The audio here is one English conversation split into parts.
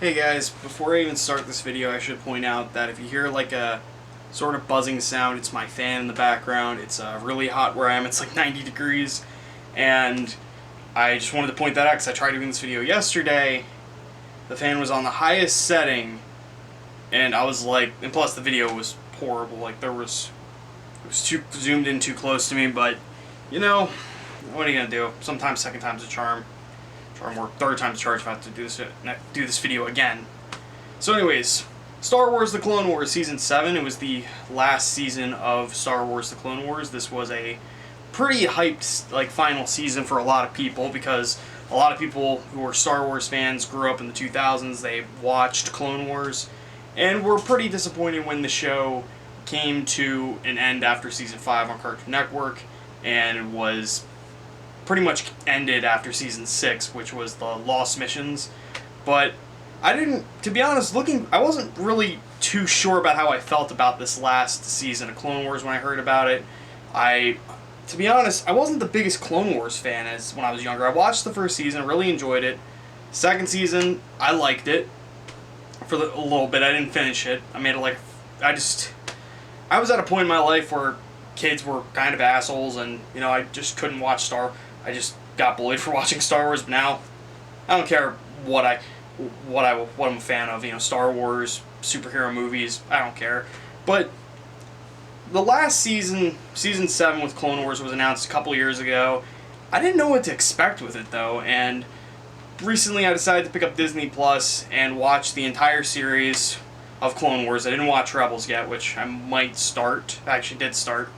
Hey guys, before I even start this video, I should point out that if you hear like a sort of buzzing sound, it's my fan in the background. It's really hot where I am, it's like 90 degrees, and I just wanted to point that out because I tried doing this video yesterday. The fan was on the highest setting, and I was like, and plus the video was horrible, like it was too zoomed in too close to me, but you know, what are you gonna do? Sometimes second time's a charm. Or third time's a charge if I have to do this video again. So anyways, Star Wars The Clone Wars Season 7. It was the last season of Star Wars The Clone Wars. This was a pretty hyped final season for a lot of people because a lot of people who were Star Wars fans grew up in the 2000s. They watched Clone Wars and were pretty disappointed when the show came to an end after Season 5 on Cartoon Network and was pretty much ended after Season 6, which was the Lost Missions. But to be honest, I wasn't really too sure about how I felt about this last season of Clone Wars when I heard about it. To be honest, I wasn't the biggest Clone Wars fan as when I was younger. I watched the first season, really enjoyed it. Second season, I liked it for a little bit. I didn't finish it. I was at a point in my life where kids were kind of assholes, and I just couldn't watch I just got bullied for watching Star Wars. But now, I don't care what I'm a fan of. Star Wars, superhero movies. I don't care. But the last season, Season 7 with Clone Wars, was announced a couple years ago. I didn't know what to expect with it though, and recently I decided to pick up Disney Plus and watch the entire series of Clone Wars. I didn't watch Rebels yet, which I might start. I actually did start.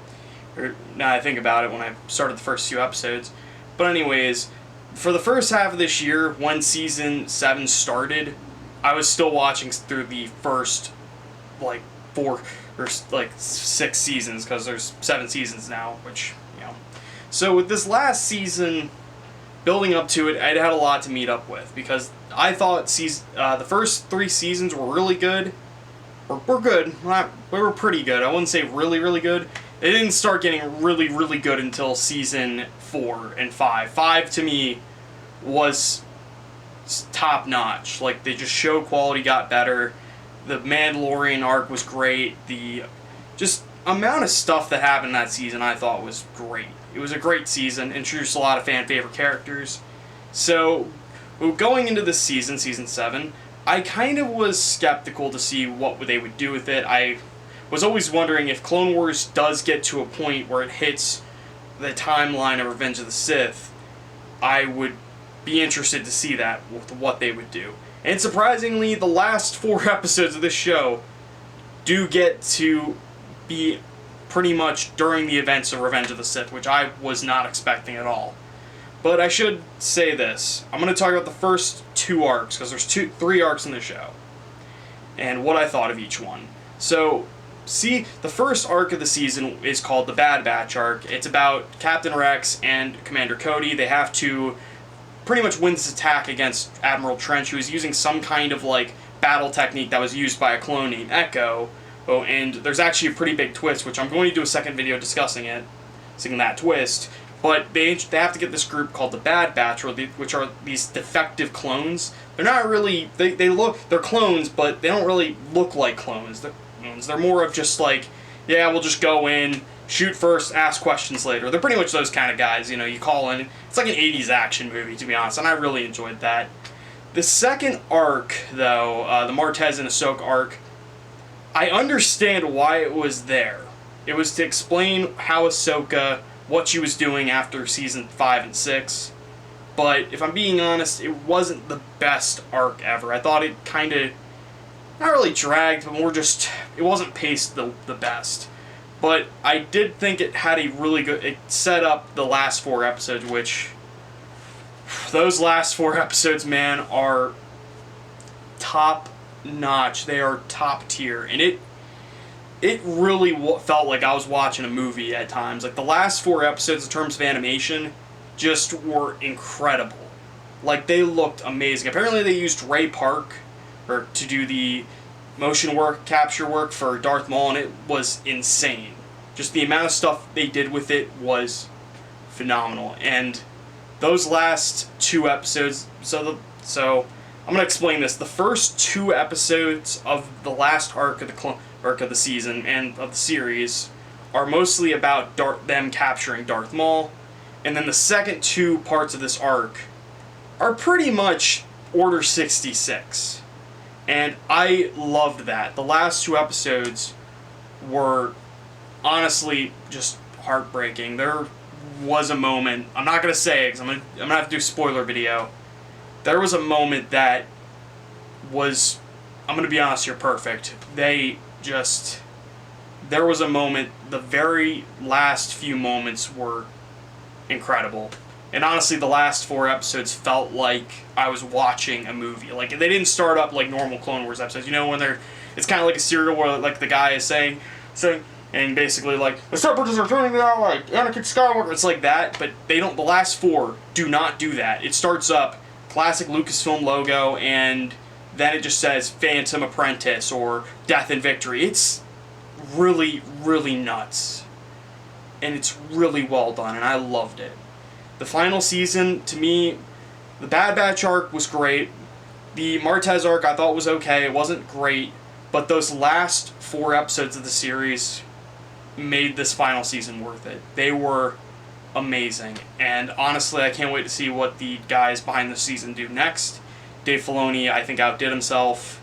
Now I think about it, when I started the first few episodes. But anyways, for the first half of this year, when Season 7 started, I was still watching through the first, 4 or 6 seasons, because there's 7 seasons now, So with this last season, building up to it, I'd had a lot to meet up with, because I thought the first 3 seasons were really good. Were good. They were pretty good. I wouldn't say really, really good. They didn't start getting really, really good until Season 4 and 5. 5, to me, was top-notch. The show quality got better. The Mandalorian arc was great. The just amount of stuff that happened in that season I thought was great. It was a great season. Introduced a lot of fan-favorite characters. So, going into this season, Season 7, I kind of was skeptical to see what they would do with it. I was always wondering if Clone Wars does get to a point where it hits the timeline of Revenge of the Sith, I would be interested to see that, with what they would do. And surprisingly, the last 4 episodes of this show do get to be pretty much during the events of Revenge of the Sith, which I was not expecting at all. But I should say this. I'm going to talk about the first 2 arcs, because there's 3 arcs in the show, and what I thought of each one. So, the first arc of the season is called the Bad Batch arc. It's about Captain Rex and Commander Cody. They have to pretty much win this attack against Admiral Trench, who is using some kind of battle technique that was used by a clone named Echo. Oh, and there's actually a pretty big twist, which I'm going to do a second video discussing that twist. But they have to get this group called the Bad Batch, which are these defective clones. They're not really, they're clones, but they don't really look like clones. They're more of just we'll just go in, shoot first, ask questions later. They're pretty much those kind of guys, you call in. It's like an 80s action movie, to be honest, and I really enjoyed that. The second arc, though, the Martez and Ahsoka arc, I understand why it was there. It was to explain how Ahsoka, what she was doing after Season 5 and 6. But if I'm being honest, it wasn't the best arc ever. I thought it kind of, not really dragged, but more just, it wasn't paced the best. But I did think it had it set up the last 4 episodes, which, those last 4 episodes, man, are top notch. They are top tier, and it really felt like I was watching a movie at times. The last 4 episodes in terms of animation just were incredible. They looked amazing. Apparently they used Ray Park to do the motion capture work for Darth Maul, and it was insane. Just the amount of stuff they did with it was phenomenal. And those last 2 episodes, so I'm gonna explain this. The first 2 episodes of the last arc of the season and of the series are mostly about them capturing Darth Maul, and then the second 2 parts of this arc are pretty much Order 66. And I loved that. The last 2 episodes were honestly just heartbreaking. There was a moment, I'm not going to say it because I'm going to have to do a spoiler video. There was a moment that was, I'm going to be honest here, perfect. There was a moment, the very last few moments were incredible. And honestly, the last 4 episodes felt like I was watching a movie. Like, they didn't start up like normal Clone Wars episodes. You know, when it's kind of like a serial where, like, the guy is saying, and basically, like, the Separatists are turning out like Anakin Skywalker. It's like that, but the last 4 do not do that. It starts up, classic Lucasfilm logo, and then it just says Phantom Apprentice or Death and Victory. It's really, really nuts. And it's really well done, and I loved it. The final season, to me, the Bad Batch arc was great. The Martez arc I thought was okay. It wasn't great. But those last 4 episodes of the series made this final season worth it. They were amazing. And honestly, I can't wait to see what the guys behind the season do next. Dave Filoni, I think, outdid himself.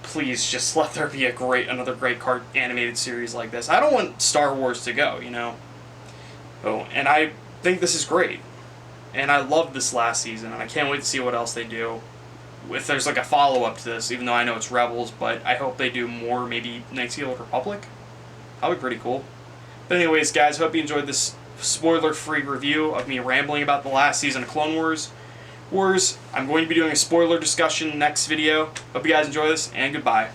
Please, just let there be another great animated series like this. I don't want Star Wars to go, you know? Oh, and I think this is great. And I love this last season, and I can't wait to see what else they do. If there's like a follow-up to this, even though I know it's Rebels, but I hope they do more, maybe Knights of the Old Republic. That would be pretty cool. But anyways, guys, hope you enjoyed this spoiler-free review of me rambling about the last season of Clone Wars. I'm going to be doing a spoiler discussion next video. Hope you guys enjoy this, and goodbye.